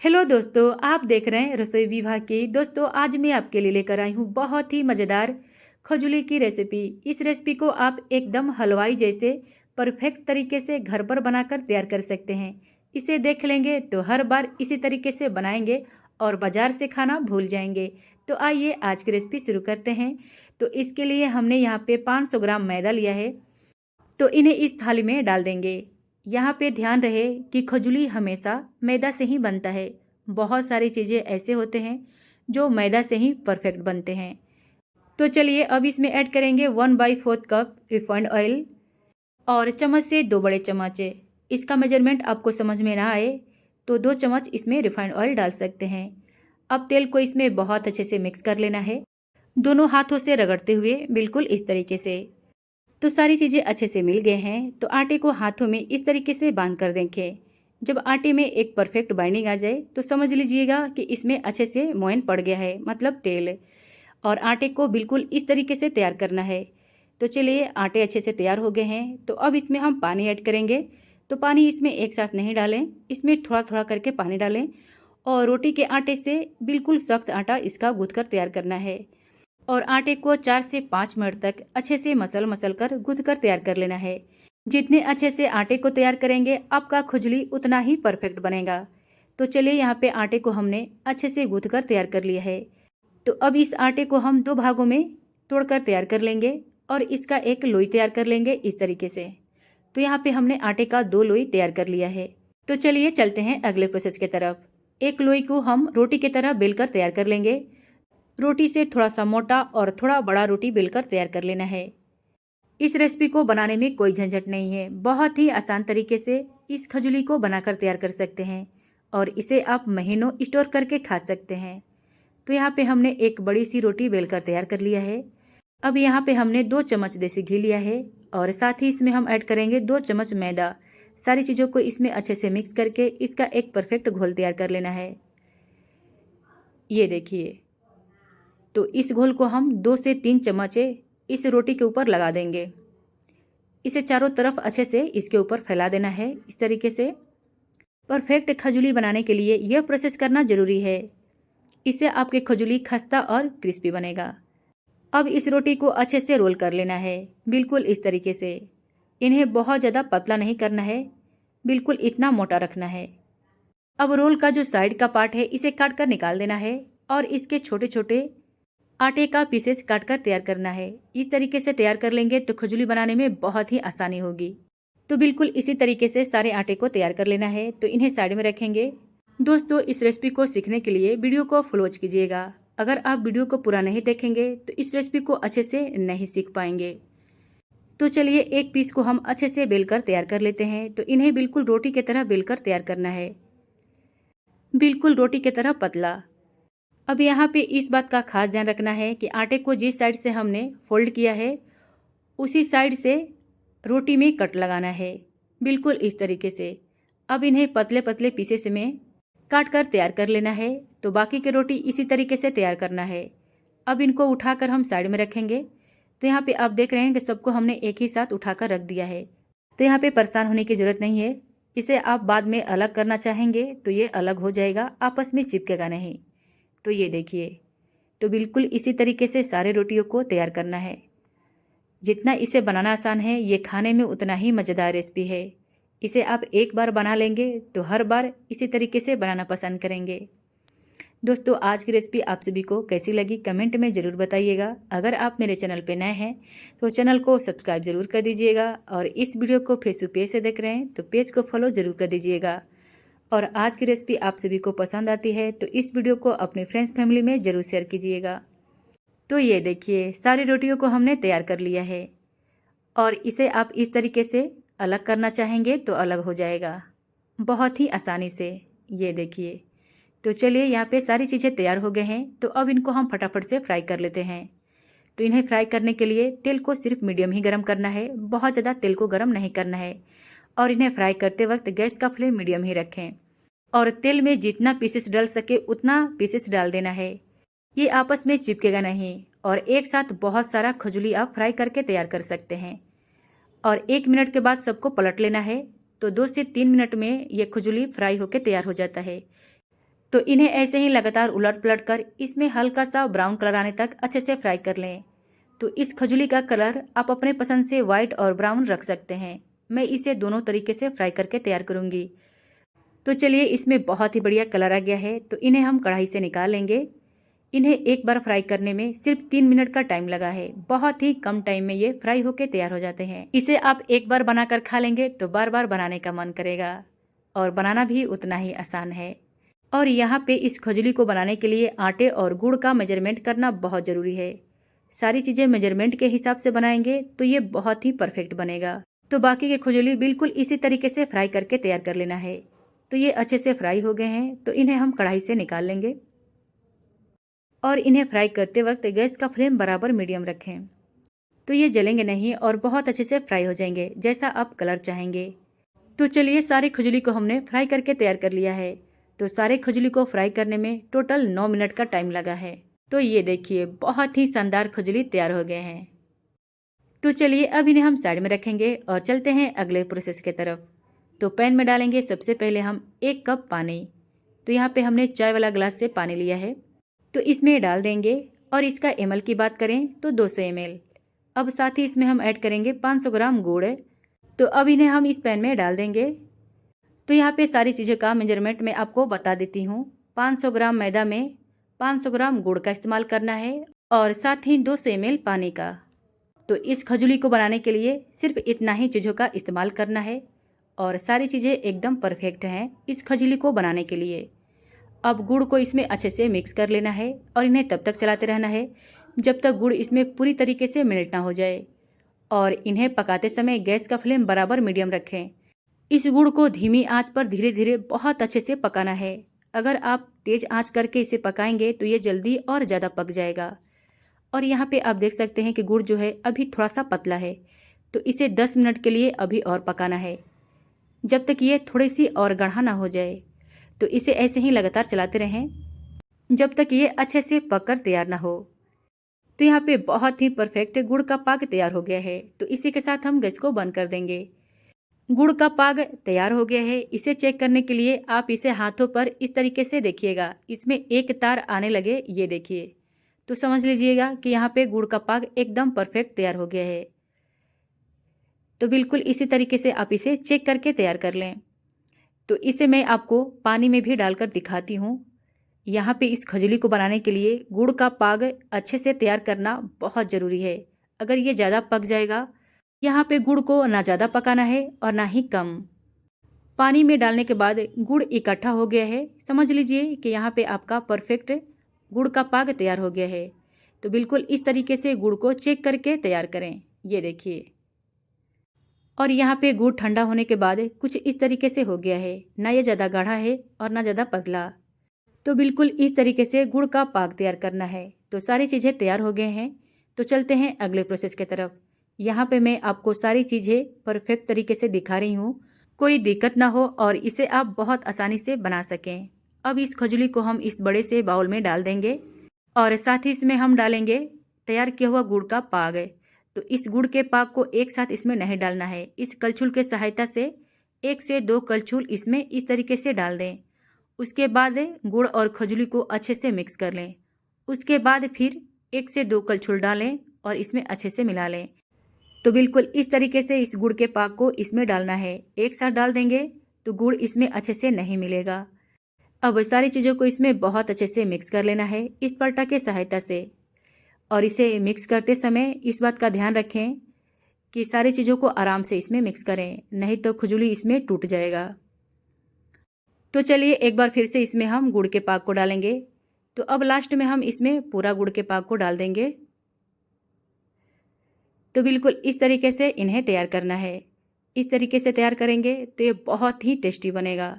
Hello दोस्तों, आप देख रहे हैं रसोई विभाग की। दोस्तों, आज मैं आपके लिए लेकर आई हूँ बहुत ही मज़ेदार खजूली की रेसिपी। इस रेसिपी को आप एकदम हलवाई जैसे परफेक्ट तरीके से घर पर बनाकर तैयार कर सकते हैं। इसे देख लेंगे तो हर बार इसी तरीके से बनाएंगे और बाजार से खाना भूल जाएंगे। तो आइए आज की रेसिपी शुरू करते हैं। तो इसके लिए हमने यहाँ पे 500 ग्राम मैदा लिया है। तो इन्हें इस थाली में डाल देंगे। यहाँ पे ध्यान रहे कि खजूली हमेशा मैदा से ही बनता है। बहुत सारी चीज़ें ऐसे होते हैं जो मैदा से ही परफेक्ट बनते हैं। तो चलिए अब इसमें ऐड करेंगे 1/4 कप रिफाइंड ऑयल और चम्मच से 2 बड़े चम्मच। इसका मेजरमेंट आपको समझ में ना आए तो 2 चम्मच इसमें रिफाइंड ऑयल डाल सकते हैं। अब तेल को इसमें बहुत अच्छे से मिक्स कर लेना है, दोनों हाथों से रगड़ते हुए बिल्कुल इस तरीके से। तो सारी चीज़ें अच्छे से मिल गए हैं तो आटे को हाथों में इस तरीके से बांध कर देंगे। जब आटे में एक परफेक्ट बाइंडिंग आ जाए तो समझ लीजिएगा कि इसमें अच्छे से मोयन पड़ गया है, मतलब तेल। और आटे को बिल्कुल इस तरीके से तैयार करना है। तो चलिए आटे अच्छे से तैयार हो गए हैं तो अब इसमें हम पानी ऐड करेंगे। तो पानी इसमें एक साथ नहीं डालें, इसमें थोड़ा थोड़ा करके पानी डालें और रोटी के आटे से बिल्कुल सख्त आटा इसका गूँथ कर तैयार करना है। और आटे को 4 से 5 मिनट तक अच्छे से मसल कर गूँथ कर तैयार कर लेना है। जितने अच्छे से आटे को तैयार करेंगे आपका खुजली उतना ही परफेक्ट बनेगा। तो चलिए यहाँ पे आटे को हमने अच्छे से गूँथ कर तैयार कर लिया है। तो अब इस आटे को हम 2 भागों में तोड़कर तैयार कर लेंगे और इसका एक लोई तैयार कर लेंगे इस तरीके से। तो यहाँ पे हमने आटे का 2 लोई तैयार कर लिया है। तो चलिए चलते हैं अगले प्रोसेस की तरफ। एक लोई को हम रोटी की तरह बेलकर तैयार कर लेंगे। रोटी से थोड़ा सा मोटा और थोड़ा बड़ा रोटी बेलकर तैयार कर लेना है। इस रेसिपी को बनाने में कोई झंझट नहीं है, बहुत ही आसान तरीके से इस खजूली को बनाकर तैयार कर सकते हैं और इसे आप महीनों स्टोर करके खा सकते हैं। तो यहाँ पे हमने एक बड़ी सी रोटी बेलकर तैयार कर लिया है। अब यहाँ पे हमने 2 चम्मच देसी घी लिया है और साथ ही इसमें हम ऐड करेंगे 2 चम्मच मैदा। सारी चीज़ों को इसमें अच्छे से मिक्स करके इसका एक परफेक्ट घोल तैयार कर लेना है। ये देखिए, तो इस घोल को हम 2 से 3 चम्मच इस रोटी के ऊपर लगा देंगे। इसे चारों तरफ अच्छे से इसके ऊपर फैला देना है इस तरीके से। परफेक्ट खजूली बनाने के लिए यह प्रोसेस करना जरूरी है, इससे आपके खजूली खस्ता और क्रिस्पी बनेगा। अब इस रोटी को अच्छे से रोल कर लेना है, बिल्कुल इस तरीके से। इन्हें बहुत ज़्यादा पतला नहीं करना है, बिल्कुल इतना मोटा रखना है। अब रोल का जो साइड का पार्ट है इसे काट कर निकाल देना है और इसके छोटे छोटे आटे का पीसेस काट कर तैयार करना है। इस तरीके से तैयार कर लेंगे तो खजूली बनाने में बहुत ही आसानी होगी। तो बिल्कुल इसी तरीके से सारे आटे को तैयार कर लेना है। तो इन्हें साइड में रखेंगे। दोस्तों, इस रेसिपी को सीखने के लिए वीडियो को फॉलो कीजिएगा। अगर आप वीडियो को पूरा नहीं देखेंगे तो इस रेसिपी को अच्छे से नहीं सीख पाएंगे। तो चलिए एक पीस को हम अच्छे से बेलकर तैयार कर लेते हैं। तो इन्हें बिल्कुल रोटी की तरह बेलकर तैयार करना है, बिल्कुल रोटी की तरह पतला। अब यहाँ पे इस बात का खास ध्यान रखना है कि आटे को जिस साइड से हमने फोल्ड किया है उसी साइड से रोटी में कट लगाना है, बिल्कुल इस तरीके से। अब इन्हें पतले पतले पीसेस में काट कर तैयार कर लेना है। तो बाकी की रोटी इसी तरीके से तैयार करना है। अब इनको उठाकर हम साइड में रखेंगे। तो यहाँ पे आप देख रहे हैं कि सबको हमने एक ही साथ उठाकर रख दिया है। तो यहाँ पे परेशान होने की जरूरत नहीं है। इसे आप बाद में अलग करना चाहेंगे तो ये अलग हो जाएगा, आपस में चिपकेगा नहीं। तो ये देखिए, तो बिल्कुल इसी तरीके से सारे रोटियों को तैयार करना है। जितना इसे बनाना आसान है ये खाने में उतना ही मज़ेदार रेसिपी है। इसे आप एक बार बना लेंगे तो हर बार इसी तरीके से बनाना पसंद करेंगे। दोस्तों, आज की रेसिपी आप सभी को कैसी लगी कमेंट में ज़रूर बताइएगा। अगर आप मेरे चैनल पे नए हैं तो चैनल को सब्सक्राइब जरूर कर दीजिएगा और इस वीडियो को फेसबुक पेज से देख रहे हैं तो पेज को फॉलो जरूर कर दीजिएगा। और आज की रेसिपी आप सभी को पसंद आती है तो इस वीडियो को अपने फ्रेंड्स फैमिली में ज़रूर शेयर कीजिएगा। तो ये देखिए, सारी रोटियों को हमने तैयार कर लिया है और इसे आप इस तरीके से अलग करना चाहेंगे तो अलग हो जाएगा बहुत ही आसानी से। ये देखिए, तो चलिए यहाँ पे सारी चीज़ें तैयार हो गए हैं। तो अब इनको हम फटाफट से फ्राई कर लेते हैं। तो इन्हें फ्राई करने के लिए तेल को सिर्फ मीडियम ही गर्म करना है, बहुत ज़्यादा तेल को गर्म नहीं करना है। और इन्हें फ्राई करते वक्त गैस का फ्लेम मीडियम ही रखें और तेल में जितना पीसेस डल सके उतना पीसेस डाल देना है। ये आपस में चिपकेगा नहीं और एक साथ बहुत सारा खजूली आप फ्राई करके तैयार कर सकते हैं। और 1 मिनट के बाद सबको पलट लेना है। तो 2 से 3 मिनट में ये खजूली फ्राई होकर तैयार हो जाता है। तो इन्हें ऐसे ही लगातार उलट पलट कर इसमें हल्का सा ब्राउन कलर आने तक अच्छे से फ्राई कर लें। तो इस खजूली का कलर आप अपने पसंद से व्हाइट और ब्राउन रख सकते हैं। मैं इसे दोनों तरीके से फ्राई करके तैयार करूंगी। तो चलिए, इसमें बहुत ही बढ़िया कलर आ गया है, तो इन्हें हम कढ़ाई से निकाल लेंगे। इन्हें एक बार फ्राई करने में सिर्फ 3 मिनट का टाइम लगा है। बहुत ही कम टाइम में ये फ्राई होके तैयार हो जाते हैं। इसे आप एक बार बनाकर खा लेंगे तो बार बार बनाने का मन करेगा, और बनाना भी उतना ही आसान है। और यहाँ पे इस खजूली को बनाने के लिए आटे और गुड़ का मेजरमेंट करना बहुत ज़रूरी है। सारी चीज़ें मेजरमेंट के हिसाब से बनाएंगे तो ये बहुत ही परफेक्ट बनेगा। तो बाकी के खजूली बिल्कुल इसी तरीके से फ्राई करके तैयार कर लेना है। तो ये अच्छे से फ्राई हो गए हैं, तो इन्हें हम कढ़ाई से निकाल लेंगे। और इन्हें फ्राई करते वक्त गैस का फ्लेम बराबर मीडियम रखें, तो ये जलेंगे नहीं और बहुत अच्छे से फ्राई हो जाएंगे जैसा आप कलर चाहेंगे। तो चलिए, सारे खजूली को हमने फ्राई करके तैयार कर लिया है। तो सारे खजूली को फ्राई करने में टोटल 9 मिनट का टाइम लगा है। तो ये देखिए, बहुत ही शानदार खजूली तैयार हो गए हैं। तो चलिए, अब इन्हें हम साइड में रखेंगे और चलते हैं अगले प्रोसेस की तरफ। तो पैन में डालेंगे सबसे पहले हम 1 कप पानी। तो यहाँ पे हमने चाय वाला ग्लास से पानी लिया है, तो इसमें डाल देंगे। और इसका ml की बात करें तो 200 ml। अब साथ ही इसमें हम ऐड करेंगे 500 ग्राम गुड़। तो अब इन्हें हम इस पैन में डाल देंगे। तो यहाँ पे सारी चीज़ों का मेजरमेंट मैं आपको बता देती हूँ। 500 ग्राम मैदा में 500 ग्राम गुड़ का इस्तेमाल करना है, और साथ ही 200 ml पानी का। तो इस खजूली को बनाने के लिए सिर्फ इतना ही चीज़ों का इस्तेमाल करना है, और सारी चीज़ें एकदम परफेक्ट हैं इस खजूली को बनाने के लिए। अब गुड़ को इसमें अच्छे से मिक्स कर लेना है, और इन्हें तब तक चलाते रहना है जब तक गुड़ इसमें पूरी तरीके से मेल्ट ना हो जाए। और इन्हें पकाते समय गैस का फ्लेम बराबर मीडियम रखें। इस गुड़ को धीमी आंच पर धीरे धीरे बहुत अच्छे से पकाना है। अगर आप तेज आंच करके इसे पकाएंगे तो ये जल्दी और ज़्यादा पक जाएगा। और यहाँ पे आप देख सकते हैं कि गुड़ जो है अभी थोड़ा सा पतला है, तो इसे 10 मिनट के लिए अभी और पकाना है, जब तक ये थोड़ी सी और गाढ़ा ना हो जाए। तो इसे ऐसे ही लगातार चलाते रहें जब तक ये अच्छे से पककर तैयार ना हो। तो यहाँ पे बहुत ही परफेक्ट गुड़ का पाक तैयार हो गया है। तो इसी के साथ हम गैस को बंद कर देंगे। गुड़ का पाक तैयार हो गया है। इसे चेक करने के लिए आप इसे हाथों पर इस तरीके से देखिएगा, इसमें एक तार आने लगे, ये देखिए। तो समझ लीजिएगा कि यहाँ पे गुड़ का पाक एकदम परफेक्ट तैयार हो गया है। तो बिल्कुल इसी तरीके से आप इसे चेक करके तैयार कर लें। तो इसे मैं आपको पानी में भी डालकर दिखाती हूँ। यहाँ पे इस खजूली को बनाने के लिए गुड़ का पाक अच्छे से तैयार करना बहुत ज़रूरी है। अगर ये ज़्यादा पक जाएगा, यहाँ पे गुड़ को ना ज़्यादा पकाना है और ना ही कम। पानी में डालने के बाद गुड़ इकट्ठा हो गया है। समझ लीजिए कि यहाँ पे आपका परफेक्ट गुड़ का पाक तैयार हो गया है। तो बिल्कुल इस तरीके से गुड़ को चेक करके तैयार करें, ये देखिए। और यहाँ पे गुड़ ठंडा होने के बाद कुछ इस तरीके से हो गया है, ना ये ज़्यादा गाढ़ा है और ना ज़्यादा पतला। तो बिल्कुल इस तरीके से गुड़ का पाक तैयार करना है। तो सारी चीज़ें तैयार हो गए हैं, तो चलते हैं अगले प्रोसेस की तरफ। यहाँ पे मैं आपको सारी चीज़ें परफेक्ट तरीके से दिखा रही हूँ, कोई दिक्कत ना हो और इसे आप बहुत आसानी से बना सकें। अब इस खजूली को हम इस बड़े से बाउल में डाल देंगे, और साथ ही इसमें हम डालेंगे तैयार किया हुआ गुड़ का पाक। तो इस गुड़ के पाक को एक साथ इसमें नहीं डालना है। इस कलछुल के सहायता से 1 से 2 कलछुल इसमें इस तरीके से डाल दें। उसके बाद गुड़ और खजूली को अच्छे से मिक्स कर लें। उसके बाद फिर 1 से 2 कलछुल डालें और इसमें अच्छे से मिला लें। तो बिल्कुल इस तरीके से इस गुड़ के पाक को इसमें डालना है। एक साथ डाल देंगे तो गुड़ इसमें अच्छे से नहीं मिलेगा। अब सारी चीज़ों को इसमें बहुत अच्छे से मिक्स कर लेना है इस पलटा के सहायता से। और इसे मिक्स करते समय इस बात का ध्यान रखें कि सारी चीज़ों को आराम से इसमें मिक्स करें, नहीं तो खजूली इसमें टूट जाएगा। तो चलिए, एक बार फिर से इसमें हम गुड़ के पाक को डालेंगे। तो अब लास्ट में हम इसमें पूरा गुड़ के पाक को डाल देंगे। तो बिल्कुल इस तरीके से इन्हें तैयार करना है। इस तरीके से तैयार करेंगे तो ये बहुत ही टेस्टी बनेगा।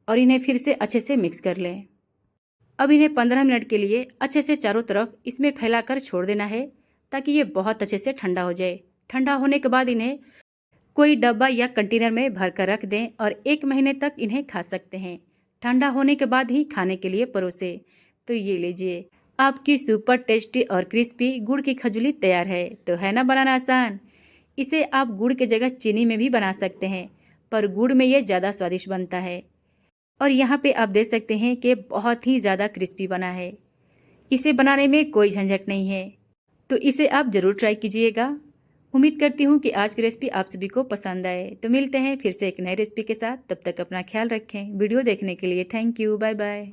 और इन्हें फिर से अच्छे से मिक्स कर लें। अब इन्हें 15 मिनट के लिए अच्छे से चारों तरफ इसमें फैलाकर छोड़ देना है, ताकि ये बहुत अच्छे से ठंडा हो जाए। ठंडा होने के बाद इन्हें कोई डब्बा या कंटेनर में भर कर रख दें और 1 महीने तक इन्हें खा सकते हैं। ठंडा होने के बाद ही खाने के लिए परोसे। तो ये लीजिए, आपकी सुपर टेस्टी और क्रिस्पी गुड़ की खजूली तैयार है। तो है ना बनाना आसान। इसे आप गुड़ के जगह चीनी में भी बना सकते हैं, पर गुड़ में ये ज़्यादा स्वादिष्ट बनता है। और यहाँ पे आप देख सकते हैं कि बहुत ही ज़्यादा क्रिस्पी बना है। इसे बनाने में कोई झंझट नहीं है, तो इसे आप ज़रूर ट्राई कीजिएगा। उम्मीद करती हूँ कि आज की रेसिपी आप सभी को पसंद आए। तो मिलते हैं फिर से एक नई रेसिपी के साथ, तब तक अपना ख्याल रखें। वीडियो देखने के लिए थैंक यू, बाय बाय।